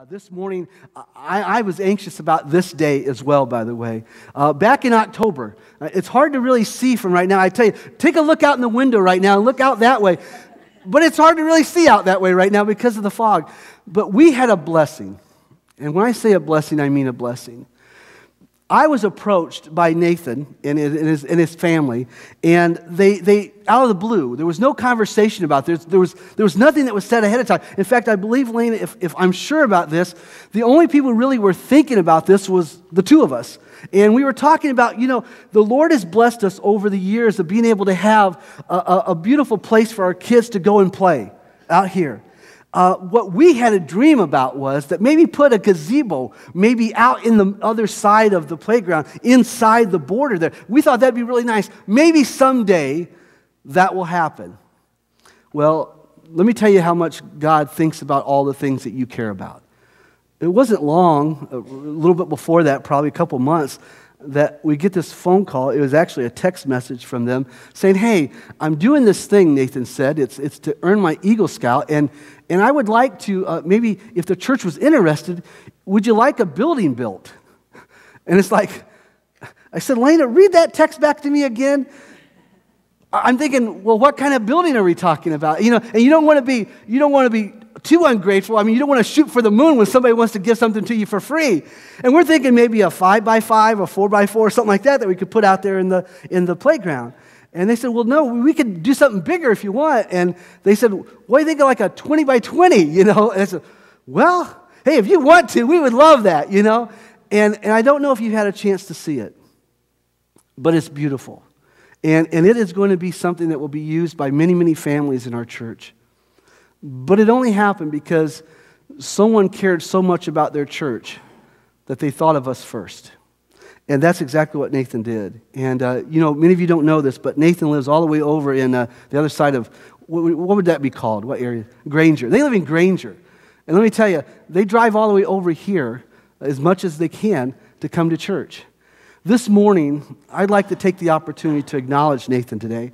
This morning, I was anxious about this day as well, by the way. Back in October, it's hard to really see from right now. I tell you, take a look out in the window right now and look out that way. But it's hard to really see out that way right now because of the fog. But we had a blessing. And when I say a blessing, I mean a blessing. I was approached by Nathan and his family, and they out of the blue, there was no conversation about this. There was nothing that was said ahead of time. In fact, I believe, Lena, if I'm sure about this, the only people who really were thinking about this was the two of us. And we were talking about, the Lord has blessed us over the years of being able to have a beautiful place for our kids to go and play out here. What we had a dream about was that maybe put a gazebo maybe out in the other side of the playground, inside the border there. We thought that'd be really nice. Maybe someday that will happen. Well, let me tell you how much God thinks about all the things that you care about. It wasn't long, a little bit before that, probably a couple months, that we get this phone call. It was actually a text message from them saying, "Hey, I'm doing this thing," Nathan said. It's to earn my Eagle Scout, and I would like to, maybe if the church was interested, would you like a building built? And it's like, I said, "Lena, read that text back to me again." I'm thinking, well, what kind of building are we talking about? And you don't want to be too ungrateful. I mean, you don't want to shoot for the moon when somebody wants to give something to you for free. And we're thinking maybe a 5x5 or 4x4 or something like that we could put out there in the playground. And they said, "Well, no, we could do something bigger if you want." And they said, "What do you think of like a 20x20?" And I said, "Well, hey, if you want to, we would love that, And I don't know if you had a chance to see it, but it's beautiful. And it is going to be something that will be used by many, many families in our church. But it only happened because someone cared so much about their church that they thought of us first. And that's exactly what Nathan did. And, many of you don't know this, but Nathan lives all the way over in the other side of, what would that be called? What area? Granger. They live in Granger. And let me tell you, they drive all the way over here as much as they can to come to church. This morning, I'd like to take the opportunity to acknowledge Nathan today,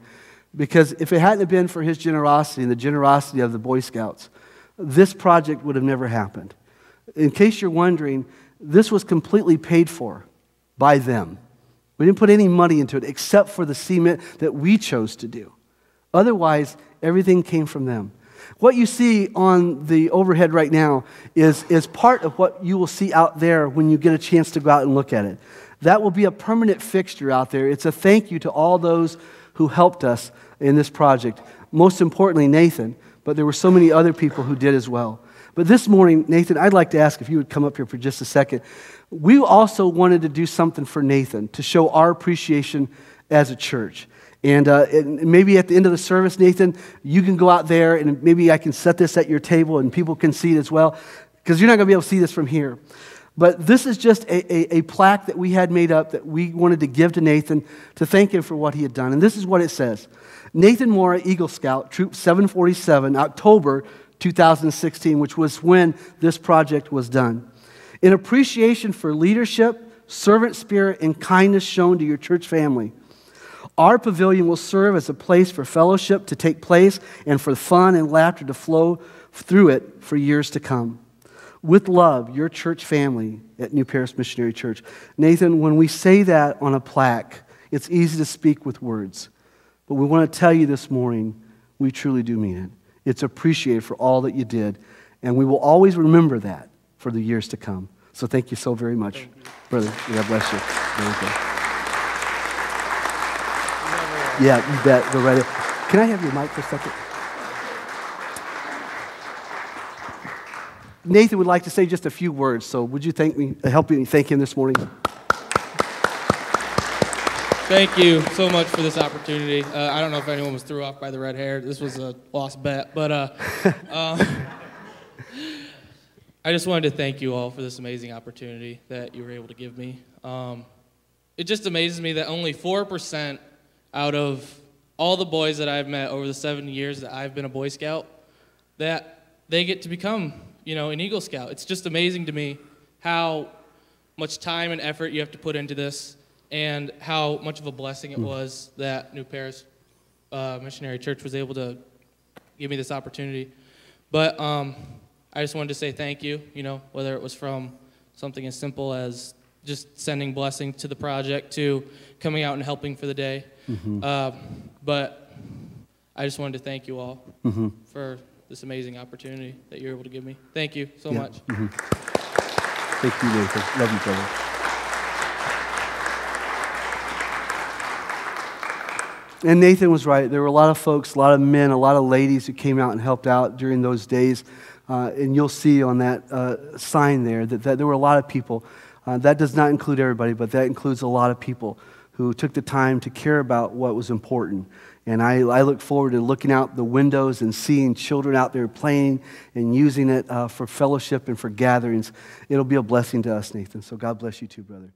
because if it hadn't been for his generosity and the generosity of the Boy Scouts, this project would have never happened. In case you're wondering, this was completely paid for by them. We didn't put any money into it except for the cement that we chose to do. Otherwise, everything came from them. What you see on the overhead right now is part of what you will see out there when you get a chance to go out and look at it. That will be a permanent fixture out there. It's a thank you to all those who helped us in this project. Most importantly, Nathan, but there were so many other people who did as well. But this morning, Nathan, I'd like to ask if you would come up here for just a second. We also wanted to do something for Nathan to show our appreciation as a church. And maybe at the end of the service, Nathan, you can go out there and maybe I can set this at your table and people can see it as well, because you're not going to be able to see this from here. But this is just a plaque that we had made up that we wanted to give to Nathan to thank him for what he had done. And this is what it says. Nathan Mora, Eagle Scout, Troop 747, October 2016, which was when this project was done. In appreciation for leadership, servant spirit, and kindness shown to your church family, our pavilion will serve as a place for fellowship to take place and for fun and laughter to flow through it for years to come. With love, your church family at New Paris Missionary Church. Nathan, when we say that on a plaque, it's easy to speak with words. But we want to tell you this morning, we truly do mean it. It's appreciated for all that you did. And we will always remember that for the years to come. So thank you so very much, brother. God bless you. There you go. Yeah, you bet. Go right ahead. Can I have your mic for a second? Nathan would like to say just a few words, so would you help me thank him this morning? Thank you so much for this opportunity. I don't know if anyone was threw off by the red hair. This was a lost bet, but I just wanted to thank you all for this amazing opportunity that you were able to give me. It just amazes me that only 4% out of all the boys that I've met over the 7 years that I've been a Boy Scout, that they get to become an Eagle Scout. It's just amazing to me how much time and effort you have to put into this and how much of a blessing it was that New Paris Missionary Church was able to give me this opportunity. But I I just wanted to say thank you, whether it was from something as simple as just sending blessing to the project to coming out and helping for the day. But I just wanted to thank you all for this amazing opportunity that you're able to give me. Thank you so much. Thank you, Nathan. Love you, brother. And Nathan was right. There were a lot of folks, a lot of men, a lot of ladies who came out and helped out during those days. And you'll see on that sign there that there were a lot of people. That does not include everybody, but that includes a lot of people who took the time to care about what was important. And I look forward to looking out the windows and seeing children out there playing and using it for fellowship and for gatherings. It'll be a blessing to us, Nathan. So God bless you too, brother.